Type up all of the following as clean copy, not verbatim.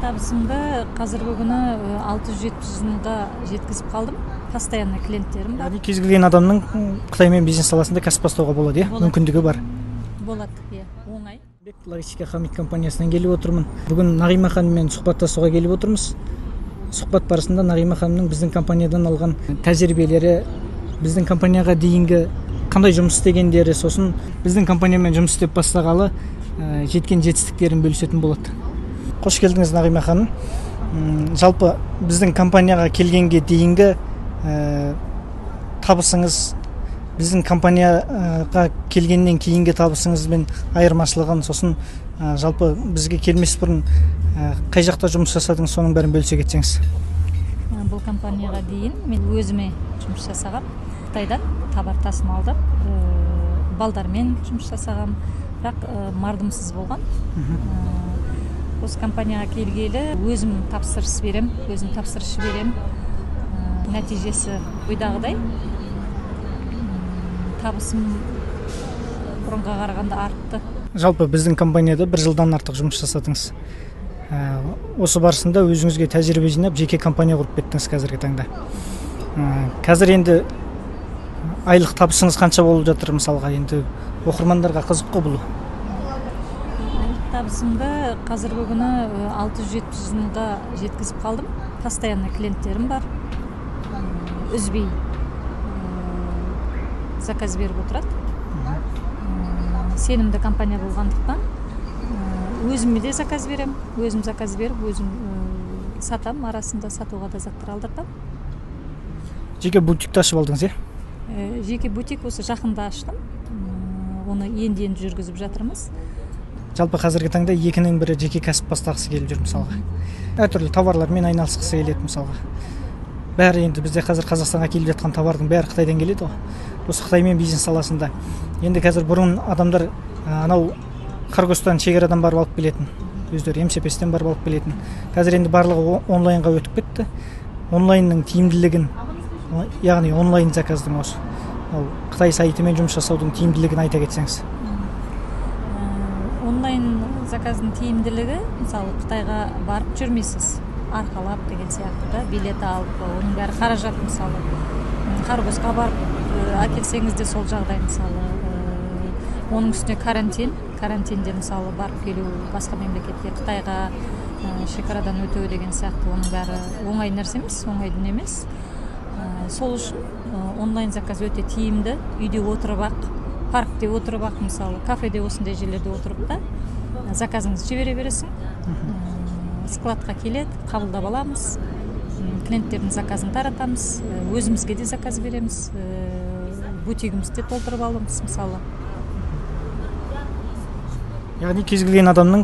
Табысымды қазіргі күні 600-700 мыңға жеткізіп қалдым. Постоянный клиенттерім бар. Яғни кез келген адамның Қытаймен бизнес саласында кәсіп бастауға болады, мүмкіндігі бар. Болады, оңай. Логистика Хамид компаниясынан келіп отырмын. Бүгін Нағима ханыммен сұхбаттасуға келіп отырмыз. Сұхбат барысында Нағима ханымның біздің компаниядан алған тәжірибелері, біздің компанияға дейінгі қандай жұмыс істегендері, сосын біздің компаниямен жұмыс істеп бастағалы жеткен жетістіктерін бөлісетін болады. Қош келдіңіз, Нағима ханым. Жалпы біздің компанияға келгенге дейінгі табысыңыз, біздің компанияға келгеннен кейінгі табысыңызбен айырмашылығын, сосын жалпы бізге келмес бұрын қай жақта жұмыс жасадыңыз, соның бәрін бөлісе кетсеңіз. Бұл компанияға дейін мен өзіме жұмыс жасағам. Қытайдан товар тасымалдап, балдармен жұмыс жасағам, бірақ мардымсыз болған. Осы компанияға келгелі өзім тапсырыс берем, өзім тапсырышы берем. Нәтижесі ойдағыдай. Табысым бұрынға қарағанда артты. Жалпы біздің компанияда 1 жылдан артық жұмыс жасадыңыз. Осы барысында өзіңізге тәжірибе жинап, жеке компания құрып кеттіңіз қазіргі таңда. Қазір енді айлық табысыңыз қанша болып жатыр, мысалға, енді оқырмандарға қызық қой бұл? Табысымды қазіргі күні 600-700 мыңға жеткізіп қалдым. Постоянный клиенттерім бар. Үзбей заказ беріп отырады. Сенімді компания болғандықтан өзіме де заказ берем, өзім заказ беріп, өзім сатам, арасында сатуға да заттар алдыртам. Жеке бутикті ашып алдыңыз, Жеке бутик осы жақында аштым. Оны енді жүргізіп жатырмыз. Жалпы қазіргі таңда екінің бірі жеке кәсіп бастағысы келіп жүр, мысалға. Әртүрлі товарлармен айналысқысы келеді, мысалға. Бәрі енді бізде қазір Қазақстанға келіп жатқан товардың бәрі Қытайдан келеді ғой. Осы Қытаймен бизнес саласында. Енді қазір бұрын адамдар анау Қарғостан шекарадан барып алып келетін, өздері МСП-стен барып алып келетін. Қазір енді барлығы онлайнға өтіп кетті. Онлайнның тиімділігін, яғни онлайн заказдың осы Қытай сайтымен жұмыс жасаудың тиімділігін айта кетсеңіз. Онлайн заказдың тиімділігі, мысалы Қытайға барып жүрмейсіз, арқалап деген сияқты да, билет алып, оның бәрі қаражат, мысалы. Қарғосқа барып әкелсеңіз де сол жағдай, мысалы. Оның үстіне карантинде мысалы барып келу, басқа мемлекетке, Қытайға шекарадан өту деген сияқты, оның бәрі оңай нәрсе емес, оңай дүние емес. Сол үшін онлайн заказ өте тиімді, үйде отырып-ақ, паркте отырып-ақ, мысалы, кафеде осындай жерлерде отырып та заказыңызды жібере бересің. Складқа келеді, қабылдап аламыз, клиенттердің заказын таратамыз, өзімізге де заказ береміз, бутигімізде толтырып аламыз, мысалы. Яғни кез келген адамның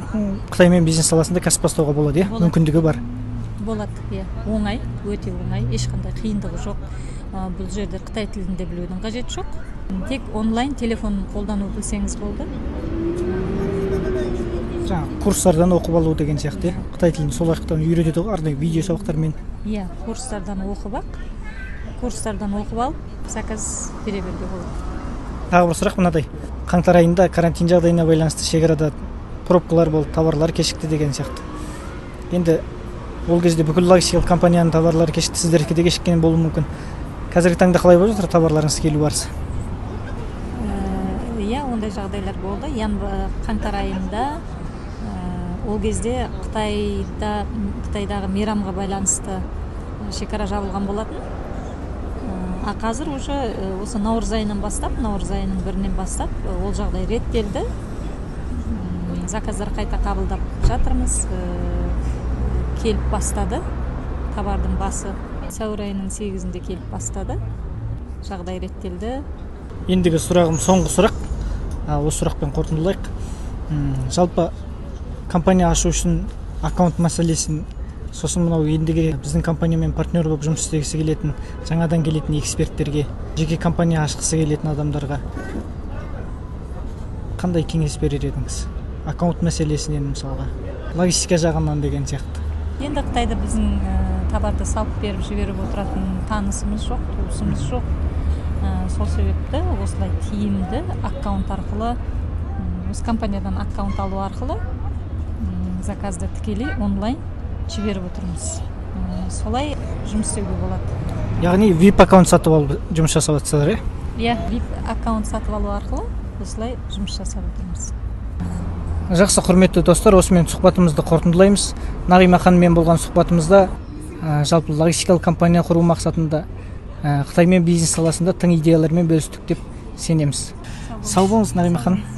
Қытаймен бизнес саласында кәсіп бастауға болады, мүмкіндігі бар. Болады, оңай, өте оңай, ешқандай қиындығы жоқ. Бұл жерде Қытай тілінде білудің қажеті жоқ. Тек онлайн телефон қолдану білсеңіз болды. Курстардан оқып алу деген сияқты, Қытай тілін сол уақыттан үйретеді ғой, арнайы видео сабақтармен. Курстардан оқып алып, заказ бере беруге болады. Тағы бір сұрақ мынадай. Қаңтар айында карантин жағдайына байланысты шекарада пробкалар болды, товарлар кешікті деген сияқты. Енді ол кезде бүкіл логистикалық компанияның товарлары кешікті, сіздерге де кешіккен болуы мүмкін. Қазіргі таңда қалай болып жатыр товарларыңыз келу барысы? Ондай жағдайлар болды. Қаңтар айында ол кезде Қытайдағы мейрамға байланысты шекара жабылған болатын. Қазір уже осы наурыз айынан бастап, наурыз айының 1-нен бастап ол жағдай реттелді. Заказдар қайта қабылдап жатырмыз. Келіп бастады. Товардың басы сәуір айының 8-інде келіп бастады. Жағдай реттелді. Ендігі сұрағым соңғы сұрақ. Осы сұрақпен қорытындылайық. Жалпы компания ашу үшін аккаунт мәселесін, сосын мынау ендігі біздің компаниямен партнер болып жұмыс істегісі келетін, жаңадан келетін эксперттерге, жеке компания ашқысы келетін адамдарға қандай кеңес берер едіңіз? Аккаунт мәселесінен, мысалға, логистика жағынан деген сияқты. Енді Қытайда біздің товарды салып беріп жіберіп отыратын танысымыз жоқ, туысымыз жоқ. Сол себепті осылай тиімді аккаунт арқылы, осы компаниядан аккаунт алу арқылы заказды тікелей онлайн жиберип отурмуз. Солай жұмыс істеуге болады. Яғни VIP аккаунт сатып алып жұмыс жасап жатсыздар, е? Иә, VIP аккаунт сатып алу арқылы осылай жұмыс жасап отырмыз. Жақсы, құрметті достар, осымен сұхбатымызды қорытындылаймыз. Нағима ханыммен болған сұхбатымызда жалпы логистикалық компания құру мақсатында Қытаймен бизнес саласында тың идеялармен бөлістік деп сенеміз. Сау болыңыз, Нағима ханым.